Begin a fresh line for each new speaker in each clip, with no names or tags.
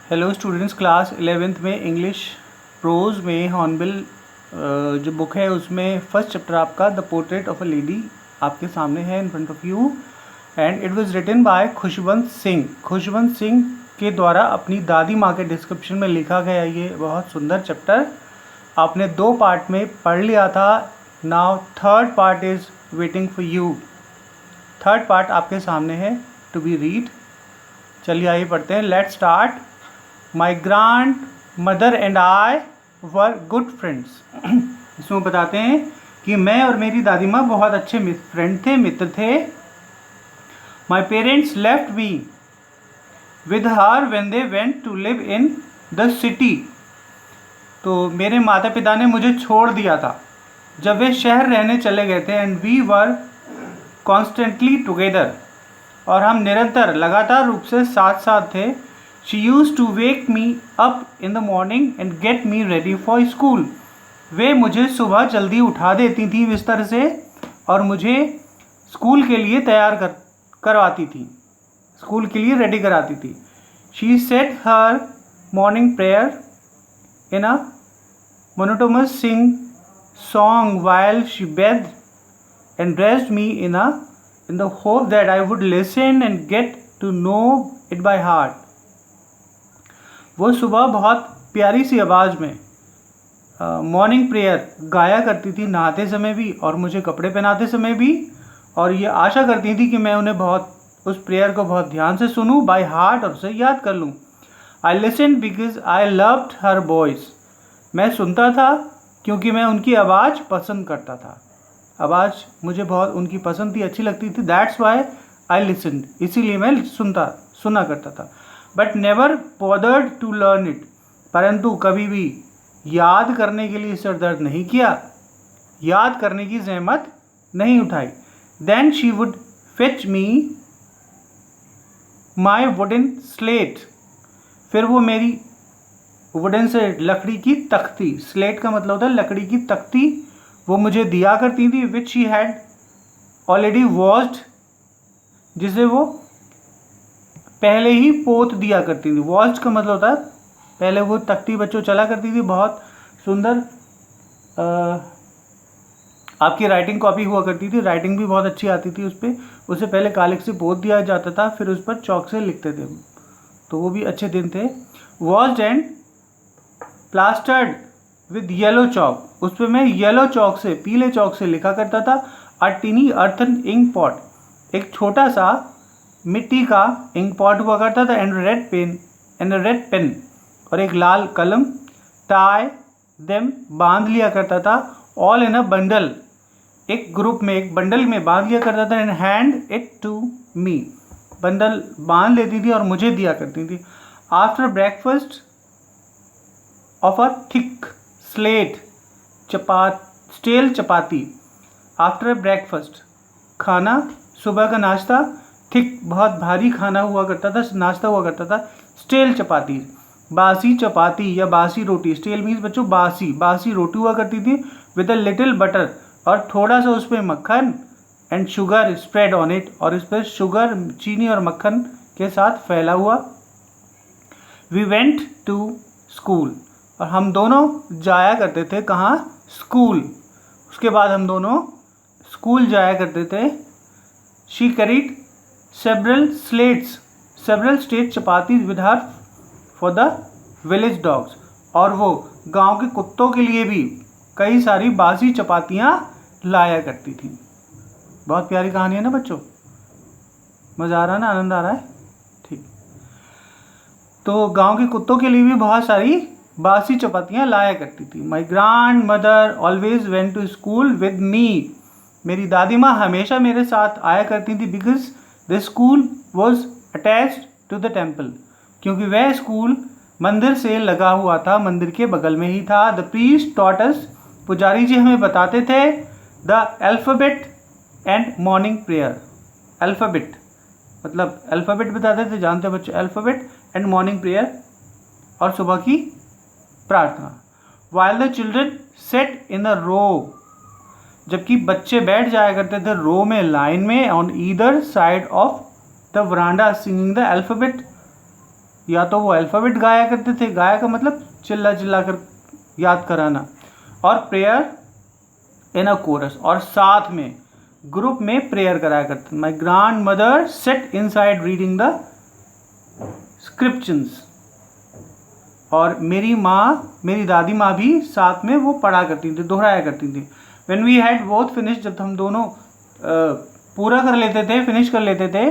Hello students, class 11th में English prose में Hornbill जो बुक है उसमें फर्स्ट चैप्टर आपका the portrait of a lady आपके सामने है in front of you and it was written by Khushwant Singh. Khushwant Singh के द्वारा अपनी दादी माँ के डिस्क्रिप्शन में लिखा गया ये बहुत सुंदर चैप्टर आपने 2 पार्ट में पढ़ लिया था। Now third part is waiting for you. Third part आपके सामने है टू बी रीड। चलिए आइए पढ़ते हैं। Let's start. My grand mother and I were good friends. इसमें बताते हैं कि मैं और मेरी दादी माँ बहुत अच्छे फ्रेंड थे, मित्र थे। My parents left me with her when they went to live in the city. तो मेरे माता पिता ने मुझे छोड़ दिया था जब वे शहर रहने चले गए थे। And we were constantly together, और हम निरंतर लगातार रूप से साथ साथ थे। She used to wake me up in the morning and get me ready for school. वे मुझे सुबह जल्दी उठा देती थी बिस्तर से और मुझे स्कूल के लिए तैयार करवाती थी, स्कूल के लिए रेडी कराती थी। She said her morning prayer in a monotonous sing song while she bathed and dressed me in the hope that I would listen and get to know it by heart. वो सुबह बहुत प्यारी सी आवाज़ में morning prayer गाया करती थी, नहाते समय भी और मुझे कपड़े पहनाते समय भी, और ये आशा करती थी कि मैं उन्हें उस प्रेयर को बहुत ध्यान से सुनूं, बाय हार्ट, और उसे याद कर लूं। I listen because I loved her voice. मैं सुनता था क्योंकि मैं उनकी आवाज़ पसंद करता था। आवाज़ मुझे बहुत उनकी पसंद थी, अच्छी लगती थी। दैट्स वाई आई लिसनड, इसीलिए मैं सुना करता था। But never bothered to learn it, परंतु कभी भी याद करने के लिए सिर दर्द नहीं किया, याद करने की जहमत नहीं उठाई। Then she would fetch me my wooden slate. फिर वो मेरी वुडन से लकड़ी की तख्ती, स्लेट का मतलब होता है लकड़ी की तख्ती, वो मुझे दिया करती थी। Which she had already washed, जिसे वो पहले ही पोत दिया करती थी। वॉश्ड का मतलब होता है पहले वो तख्ती बच्चों चला करती थी, बहुत सुंदर आपकी राइटिंग कॉपी हुआ करती थी, राइटिंग भी बहुत अच्छी आती थी उस पर। उसे पहले कालिक से पोत दिया जाता था, फिर उस पर चौक से लिखते थे, तो वो भी अच्छे दिन थे। Washed and plastered with yellow chalk, उस पर मैं येलो चौक से, पीले चौक से लिखा करता था। अ टिनी अर्थन इंक पॉट, एक छोटा सा मिट्टी का इंक पॉट हुआ करता था। एंड रेड पेन, और एक लाल कलम। टाई देम, बांध लिया करता था। ऑल इन अ बंडल, एक ग्रुप में, एक बंडल में बांध लिया करता था। And hand it to me, bundle बांध लेती थी और मुझे दिया करती थी। After breakfast of a thick slate stale chapati. After breakfast, खाना, सुबह का नाश्ता। थिक, बहुत भारी खाना हुआ करता था, नाश्ता हुआ करता था। स्टेल चपाती, बासी चपाती या बासी रोटी। स्टेल मीन्स बच्चों बासी रोटी हुआ करती थी। विद अ लिटिल बटर, और थोड़ा सा उस पर मक्खन। And sugar spread on it, और इस पर शुगर, चीनी और मक्खन के साथ फैला हुआ। वी वेंट टू स्कूल, और हम दोनों जाया करते थे कहाँ? स्कूल। उसके बाद हम दोनों स्कूल जाया करते थे। She carried several state chapati with her for the village dogs, और वो गांव के कुत्तों के लिए भी कई सारी बासी चपातियाँ लाया करती थी। बहुत प्यारी कहानी है ना बच्चों? मज़ा आ रहा है ना? आनंद आ रहा है? ठीक। तो गांव के कुत्तों के लिए भी बहुत सारी बासी चपातियाँ लाया करती थी। My grand mother always went to school with me. मेरी दादी माँ हमेशा मेरे साथ आया करती थी। Because the school was attached to the temple, क्योंकि वह स्कूल मंदिर से लगा हुआ था, मंदिर के बगल में ही था। द प्रीस्ट टॉट अस, पुजारी जी हमें बताते थे। The alphabet and morning prayer. Alphabet मतलब अल्फ़ाबेट बताते थे, जानते बच्चे, अल्फ़ाबेट एंड मॉर्निंग प्रेयर, और सुबह की प्रार्थना। While the children sat in the row, जबकि बच्चे बैठ जाया करते थे रो में, लाइन में, on either side of the veranda singing the alphabet या तो वो अल्फ़ाबेट गाया करते थे, गाया का मतलब चिल्ला चिल्ला कर याद कराना, और प्रेयर इन अ कोरस, और साथ में ग्रुप में प्रेयर कराया करते। My grand mother sat inside reading the scriptures, और मेरी माँ, मेरी दादी माँ भी साथ में वो पढ़ा करती थी, दोहराया करती थी। When we had both finish, जब हम दोनों पूरा कर लेते थे, फिनिश कर लेते थे,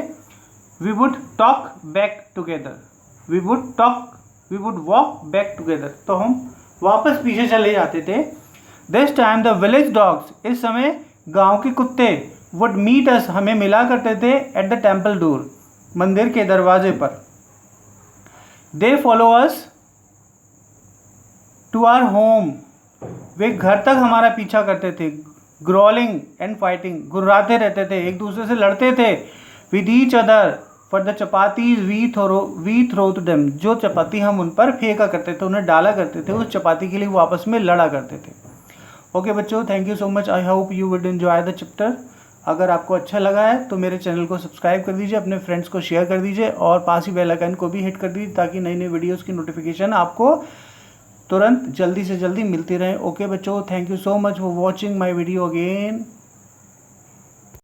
we would talk back together, we would walk back together, तो हम वापस पीछे चले जाते थे। This time the village dogs, इस समय गांव के कुत्ते, वुड मीट अस, हमें मिला करते थे, एट द टेम्पल डोर, मंदिर के दरवाजे पर। They follow us to our home, वे घर तक हमारा पीछा करते थे। ग्रोलिंग एंड फाइटिंग, गुर्राते रहते थे, एक दूसरे से लड़ते थे। With each other for the chapatis we throw to them, जो चपाती हम उन पर फेंका करते थे, उन्हें डाला करते थे, उस चपाती के लिए वो आपस में लड़ा करते थे। ओके बच्चों, thank you so much, I hope you would enjoy the chapter. अगर आपको अच्छा लगा है तो मेरे चैनल को सब्सक्राइब कर दीजिए, अपने फ्रेंड्स को शेयर कर दीजिए, और पास ही बेल आइकन को भी हिट कर दीजिए, ताकि नई नई वीडियोज़ की नोटिफिकेशन आपको तुरंत जल्दी से जल्दी मिलती रहे। ओके बच्चों, thank you so much for watching my video again.